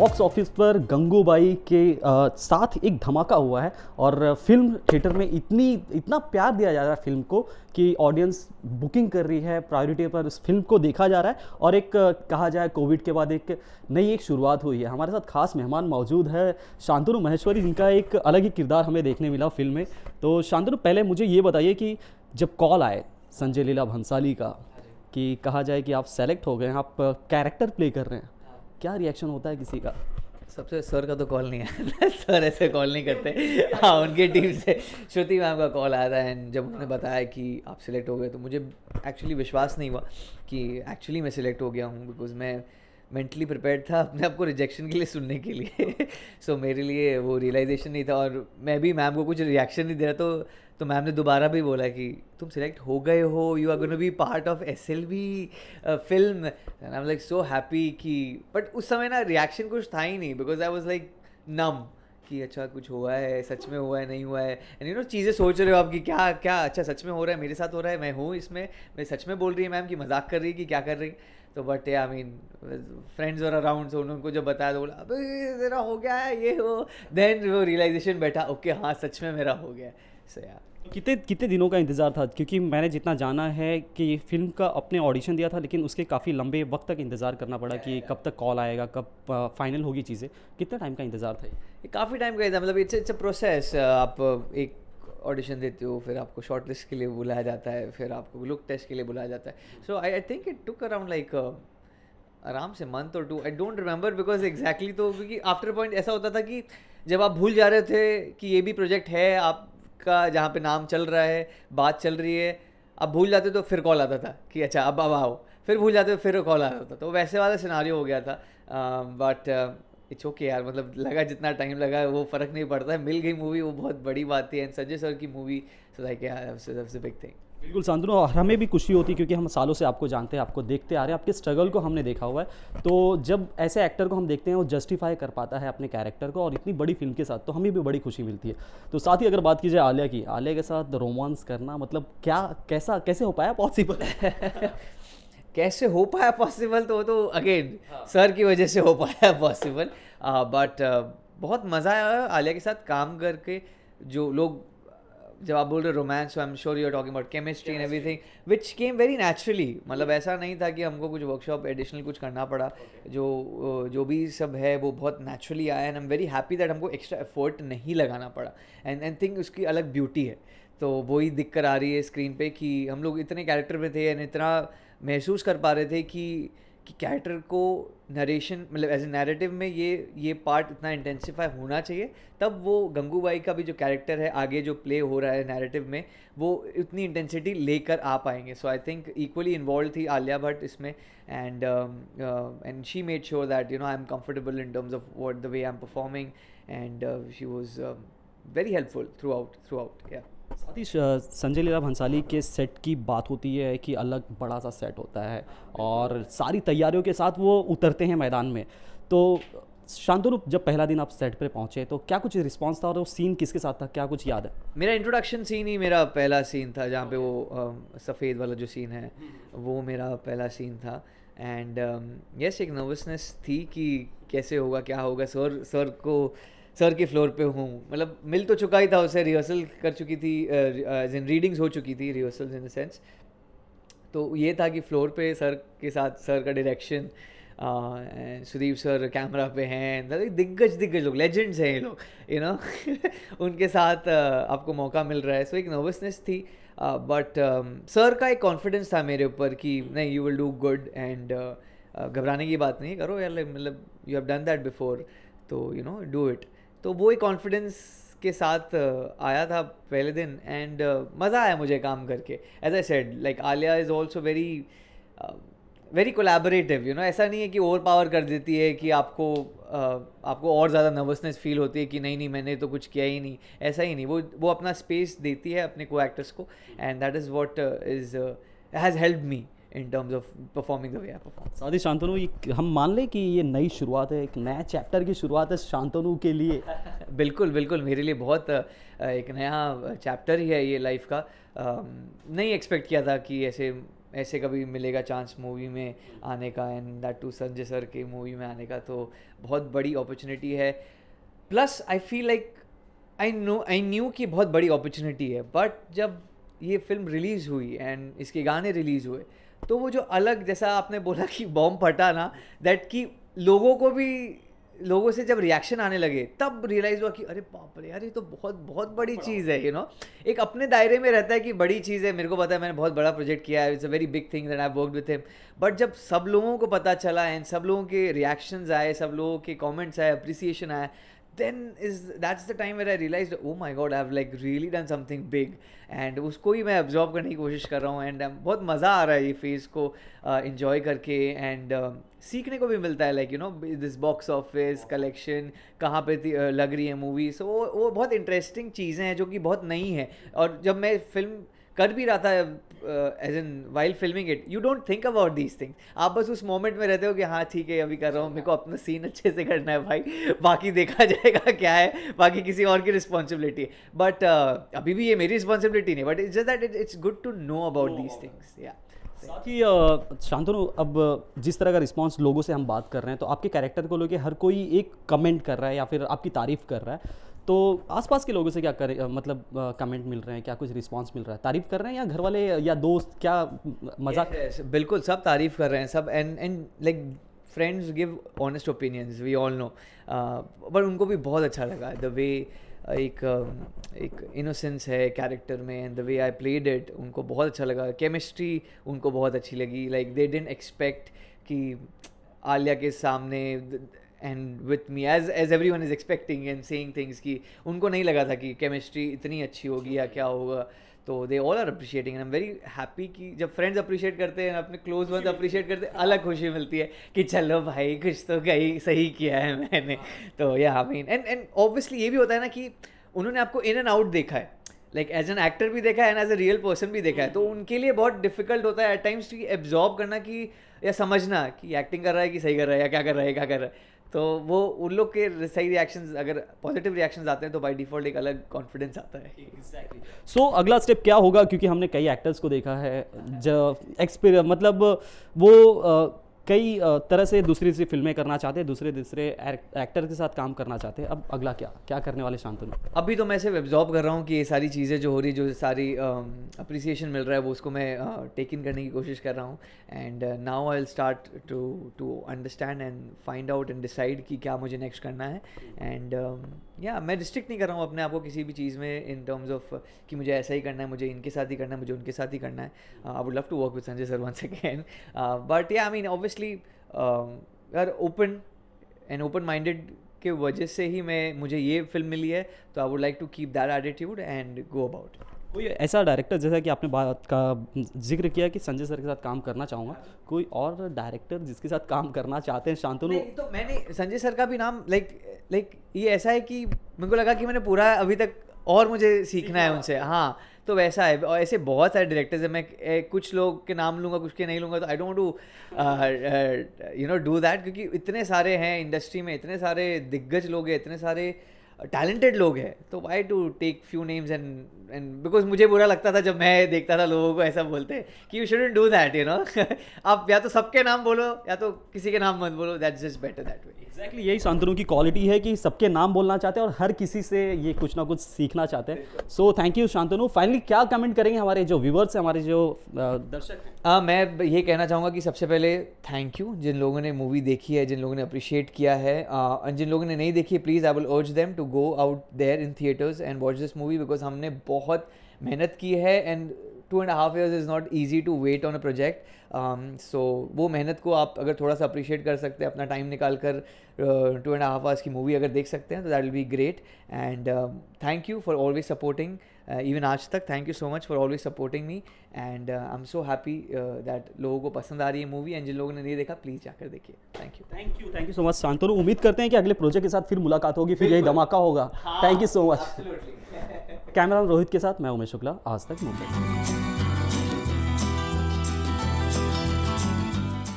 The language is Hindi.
बॉक्स ऑफिस पर गंगूबाई के साथ एक धमाका हुआ है और फिल्म थिएटर में इतना प्यार दिया जा रहा है फिल्म को कि ऑडियंस बुकिंग कर रही है, प्रायोरिटी पर इस फिल्म को देखा जा रहा है। और एक कहा जाए कोविड के बाद एक नई शुरुआत हुई है। हमारे साथ खास मेहमान मौजूद है शांतनु महेश्वरी, जिनका एक अलग ही किरदार हमें देखने मिला फिल्म में। तो शांतनु, पहले मुझे ये बताइए कि जब कॉल आए संजय लीला भंसाली का कि कहा जाए कि आप सेलेक्ट हो गए हैं, आप कैरेक्टर प्ले कर रहे हैं, क्या रिएक्शन होता है किसी का? सबसे सर का तो कॉल नहीं आया सर ऐसे कॉल नहीं करते। हाँ, उनकी टीम से श्रुति मैम का कॉल आया था एंड जब उन्होंने बताया कि आप सिलेक्ट हो गए तो मुझे एक्चुअली विश्वास नहीं हुआ कि एक्चुअली मैं सिलेक्ट हो गया हूँ, बिकॉज मैं मेंटली प्रिपेयर्ड था अपने आप को रिजेक्शन के लिए सुनने के लिए। सो मेरे लिए वो रियलाइजेशन नहीं था और मैं भी मैम को कुछ रिएक्शन नहीं दे रहा। तो मैम ने दोबारा भी बोला कि तुम सिलेक्ट हो गए हो, you are gonna be part of SLV film and I am like so happy कि बट उस समय ना रिएक्शन कुछ था ही नहीं, because I was like numb कि अच्छा कुछ हुआ है, सच में हुआ है, नहीं हुआ है, एंड यू नो चीज़ें सोच रहे हो आप कि क्या क्या अच्छा सच में हो रहा है, मेरे साथ हो रहा है, मैं हूँ इसमें, मैं सच में बोल रही है मैम कि मजाक कर रही है कि क्या कर रही। तो बट आई मीन फ्रेंड्स और अराउंड, सो उनको जब बताया तो बोला अबे तेरा हो गया है ये वो, देन वो रियलाइजेशन बैठा ओके हाँ सच में मेरा हो गया। सो यार कितने कितने दिनों का इंतज़ार था? क्योंकि मैंने जितना जाना है कि ये फिल्म का अपने ऑडिशन दिया था, लेकिन उसके काफ़ी लंबे वक्त तक इंतज़ार करना पड़ा कि कब तक कॉल आएगा, कब फाइनल होगी चीज़ें। कितना टाइम का इंतज़ार था ये काफ़ी टाइम का था, मतलब इट्स अ प्रोसेस। आप एक ऑडिशन देते हो, फिर आपको शॉर्ट लिस्ट के लिए बुलाया जाता है, फिर आपको लुक टेस्ट के लिए बुलाया जाता है। So I think it took around like आराम से मंथ और 2, I don't remember because exactly. तो क्योंकि आफ्टर पॉइंट ऐसा होता था कि जब आप भूल जा रहे थे कि ये भी प्रोजेक्ट है आपका जहाँ पे नाम चल रहा है, बात चल रही है, आप भूल जाते तो फिर कॉल आता था कि अच्छा अब आओ, फिर भूल जाते तो फिर कॉल आता था। तो वैसे वाला सिनारियो हो गया था। बट इट्स ओके यार, मतलब लगा जितना टाइम लगा वो फ़र्क नहीं पड़ता है, मिल गई मूवी वो बहुत बड़ी बात थी। एंड संजय सर की movie, so like that's the big thing. बिल्कुल शांतनु, और हमें भी खुशी होती है क्योंकि हम सालों से आपको जानते हैं, आपको देखते आ रहे हैं, आपके स्ट्रगल को हमने देखा हुआ है। तो जब ऐसे एक्टर को हम देखते हैं वो जस्टिफाई कर पाता है अपने कैरेक्टर को और इतनी बड़ी फिल्म के साथ, तो हमें भी बड़ी खुशी मिलती है। तो साथ ही अगर बात की जाए आलिया की, आलिया के साथ रोमांस करना मतलब क्या, कैसे हो पाया पॉसिबल? कैसे हो पाया पॉसिबल, तो वो तो अगेन सर की वजह से हो पाया पॉसिबल। बट बहुत मज़ा आया आलिया के साथ काम करके। जो लोग जब आप बोल रहे romance, I am sure you are talking about chemistry and everything which came very naturally. मतलब ऐसा नहीं था कि हमको कुछ वर्कशॉप एडिशनल कुछ करना पड़ा। जो भी सब है वो बहुत नेचुरली आया and I am very happy that हमको एक्स्ट्रा एफर्ट नहीं लगाना पड़ा। एंड थिंक उसकी अलग ब्यूटी है। तो वही दिख कर आ रही है स्क्रीन पे कि हम लोग इतने कैरेक्टर में थे एंड इतना महसूस कर पा रहे थे कि कैरेक्टर को नरेशन, मतलब एज ए नैरेटिव में ये पार्ट इतना इंटेंसिफाई होना चाहिए, तब वो गंगूबाई का भी जो कैरेक्टर है आगे जो प्ले हो रहा है नैरेटिव में, वो इतनी इंटेंसिटी लेकर आ पाएंगे। सो आई थिंक इक्वली इन्वॉल्व थी आलिया भट्ट इसमें and she made sure that you know I am comfortable in terms of what the way I am performing and she was very helpful through out. या साथ ही संजय लीला भंसाली के सेट की बात होती है कि अलग बड़ा सा सेट होता है और सारी तैयारियों के साथ वो उतरते हैं मैदान में। तो शांतनु, जब पहला दिन आप सेट पर पहुंचे तो क्या कुछ रिस्पांस था और वो सीन किसके साथ था, क्या कुछ याद है? मेरा इंट्रोडक्शन सीन ही मेरा पहला सीन था, जहाँ पे वो सफ़ेद वाला जो सीन है वो मेरा पहला सीन था। एंड यस, एक नर्वसनेस थी कि कैसे होगा, क्या होगा। सर के फ्लोर पे हूँ, मतलब मिल तो चुका ही था उससे, रिहर्सल कर चुकी थी, रीडिंग्स हो चुकी थी, रिहर्सल्स इन द सेंस। तो ये था कि फ्लोर पे सर के साथ, सर का डायरेक्शन, सुदीप सर कैमरा पे हैं, मतलब दिग्गज लोग, लेजेंड्स हैं ये लोग, यू नो उनके साथ आपको मौका मिल रहा है। सो एक नर्वसनेस थी, बट सर का एक कॉन्फिडेंस था मेरे ऊपर कि नहीं, you will do good and घबराने की बात नहीं, करो यार, मतलब you have done that before, तो यू नो डू इट। तो वो एक कॉन्फिडेंस के साथ आया था पहले दिन एंड मज़ा आया मुझे काम करके। As I said, like Alia is also very collaborative, you know. ऐसा नहीं है कि ओवर पावर कर देती है कि आपको और ज़्यादा नर्वसनेस फील होती है कि नहीं मैंने तो कुछ किया ही नहीं, ऐसा ही नहीं। वो अपना स्पेस देती है अपने को एक्टर्स को and that is what has helped me in terms of performing the way I perform. साथ ही शांतनु, हम मान लें कि ये नई शुरुआत है, एक नया चैप्टर की शुरुआत है शांतनु के लिए। बिल्कुल मेरे लिए बहुत एक नया चैप्टर ही है ये लाइफ का। नहीं एक्सपेक्ट किया था कि ऐसे ऐसे कभी मिलेगा चांस मूवी में आने का, and that too Sanjay sir की मूवी में आने का, तो बहुत बड़ी अपॉर्चुनिटी है. Plus I feel like I knew कि बहुत बड़ी अपॉर्चुनिटी है, बट जब ये फिल्म रिलीज़ हुई एंड इसके गाने रिलीज़ हुए, तो वो जो अलग, जैसा आपने बोला कि बॉम्ब फटा ना, दैट कि लोगों से जब रिएक्शन आने लगे तब रियलाइज़ हुआ कि अरे बाप रे यार, ये तो बहुत बहुत बड़ी चीज़ है, यू नो. एक अपने दायरे में रहता है कि बड़ी चीज़ है, मेरे को पता है मैंने बहुत बड़ा प्रोजेक्ट किया है, it's a very big thing that I have worked with him. But जब सब लोगों को पता चला एंड सब लोगों के रिएक्शंस आए, सब लोगों के कमेंट्स आए, अप्रिसिएशन आया, that's the time where I realized, oh my god, I've like really done something big. And उसको ही मैं absorb करने की कोशिश कर रहा हूँ, एंड बहुत मज़ा आ रहा है ये फेज़ को enjoy करके, एंड सीखने को भी मिलता है, like you know this box office collection कहाँ पे लग रही है मूवी. सो वो बहुत इंटरेस्टिंग चीज़ें हैं जो कि बहुत नई हैं. और जब मैं फिल्म कर भी रहा था, as in while filming it, you don't think about these things. आप बस उस मोमेंट में रहते हो कि हाँ ठीक है अभी कर रहा हूँ, मेरे को अपना सीन अच्छे से करना है भाई, बाकी देखा जाएगा क्या है, बाकी किसी और की रिस्पॉन्सिबिलिटी है. बट अभी भी ये मेरी रिस्पॉन्सिबिलिटी नहीं, but it's just that it's good to know about these things. या साथ ही शांतनु, अब जिस तरह का रिस्पांस लोगों से हम बात कर रहे हैं, तो आपके कैरेक्टर को लेके हर कोई एक कमेंट कर रहा है या फिर आपकी तारीफ़ कर रहा है, तो आसपास के लोगों से क्या करे, मतलब कमेंट मिल रहे हैं, क्या कुछ रिस्पांस मिल रहा है, तारीफ़ कर रहे हैं या घर वाले या दोस्त, क्या मजाक? बिल्कुल सब तारीफ़ कर रहे हैं, सब, and like friends give honest opinions, we all know. But उनको भी बहुत अच्छा लगा द वे एक इनोसेंस है कैरेक्टर में, and the way I played it, उनको बहुत अच्छा लगा. केमिस्ट्री उनको बहुत अच्छी लगी, लाइक दे डिडंट एक्सपेक्ट कि आलिया के सामने and with me as everyone is expecting and saying things, कि उनको नहीं लगा था कि केमिस्ट्री इतनी अच्छी होगी या क्या होगा. तो they all are appreciating, and I am very happy कि जब फ्रेंड्स अप्रिशिएट करते हैं, अपने क्लोज वंस अप्रिशिएट करते हैं, अलग खुशी मिलती है कि चलो भाई कुछ तो कहीं सही किया है मैंने. तो या आई मीन, एंड ऑब्वियसली ये भी होता है ना कि उन्होंने आपको इन एंड आउट देखा है, लाइक एज एन एक्टर भी देखा है and as a real person भी देखा है, तो उनके लिए बहुत डिफिकल्ट होता है एट टाइम्स कि एब्जॉर्ब करना कि या समझना कि एक्टिंग कर रहा है कि सही कर रहा है या क्या कर रहा है. तो वो उन लोग के सही रिएक्शंस, अगर पॉजिटिव रिएक्शंस आते हैं तो बाय डिफ़ॉल्ट एक अलग कॉन्फिडेंस आता है. सो अगला स्टेप क्या होगा, क्योंकि हमने कई एक्टर्स को देखा है जो मतलब वो कई तरह से दूसरी फिल्में करना चाहते हैं, दूसरे एक्टर के साथ काम करना चाहते हैं. अब अगला क्या करने वाले शांतनु? अभी तो मैं सिर्फ एब्जॉर्ब कर रहा हूँ कि ये सारी चीज़ें जो हो रही, जो सारी अप्रिसिएशन मिल रहा है, वो उसको मैं टेक इन करने की कोशिश कर रहा हूँ. And now I will start to understand and find out and decide कि क्या मुझे नेक्स्ट करना है. एंड या मैं रिस्ट्रिक्ट नहीं कर रहा हूँ अपने आप को किसी भी चीज़ में इन टर्म्स ऑफ कि मुझे ऐसा ही करना है, मुझे इनके साथ ही करना है, मुझे उनके साथ ही करना है. I would love to work with Sanjay sir once again, but yeah I mean obviously यार ओपन माइंडेड के वजह से ही मुझे ये फिल्म मिली है, तो I would like to keep that attitude and go about. कोई ऐसा डायरेक्टर, जैसा कि आपने बात का जिक्र किया कि संजय सर के साथ काम करना चाहूँगा, कोई और डायरेक्टर जिसके साथ काम करना चाहते हैं शांतनु? तो मैंने संजय सर का भी नाम लाइक ये ऐसा है कि मेरे को लगा कि मैंने पूरा अभी तक और मुझे सीखना है उनसे. हाँ, तो वैसा है. और ऐसे बहुत सारे डायरेक्टर्स हैं, मैं कुछ लोग के नाम लूँगा, कुछ के नहीं लूँगा, तो I don't to you know do that, क्योंकि इतने सारे हैं इंडस्ट्री में, इतने सारे दिग्गज लोग हैं, इतने सारे टैलेंटेड लोग हैं, तो why to take few names and because मुझे बुरा लगता था जब मैं देखता था लोगों को ऐसा बोलते हैं कि you shouldn't do that, you know. आप या तो सबके नाम बोलो या तो किसी के नाम मत बोलो, that's just better that way. Exactly यही शांतनु की क्वालिटी है कि सबके नाम बोलना चाहते हैं और हर किसी से ये कुछ ना कुछ सीखना चाहते हैं. So thank you Shantanu. Finally क्या कमेंट करेंगे हमारे जो व्यूवर्स हैं, हमारे जो दर्शक हैं? मैं ये कहना चाहूँगा कि सबसे पहले थैंक यू जिन लोगों ने मूवी देखी है, जिन लोगों ने अप्रिशिएट किया है, और जिन लोगों ने नहीं देखी है, please I will urge them to go out there in theatres and watch this movie, because हमने बहुत मेहनत की है and 2.5 years is not easy to wait on a project. So वो मेहनत को आप अगर थोड़ा सा अप्रिशिएट कर सकते हैं, अपना टाइम निकाल कर 2.5 hours की मूवी अगर देख सकते हैं, तो that will be great. And thank you for always supporting, even आज तक. Thank you so much for always supporting me, and I am so happy that लोगों को पसंद आ रही है मूवी, एंड जिन लोगों ने नहीं देखा प्लीज़ जाकर देखिए. Thank you so much Shantanu. उम्मीद करते हैं कि अगले प्रोजेक्ट के साथ फिर मुलाकात होगी, फिर यही धमाका होगा. Thank you so much. Camera Rohit के साथ मैं उमेश शुक्ला, आज तक मुंबई.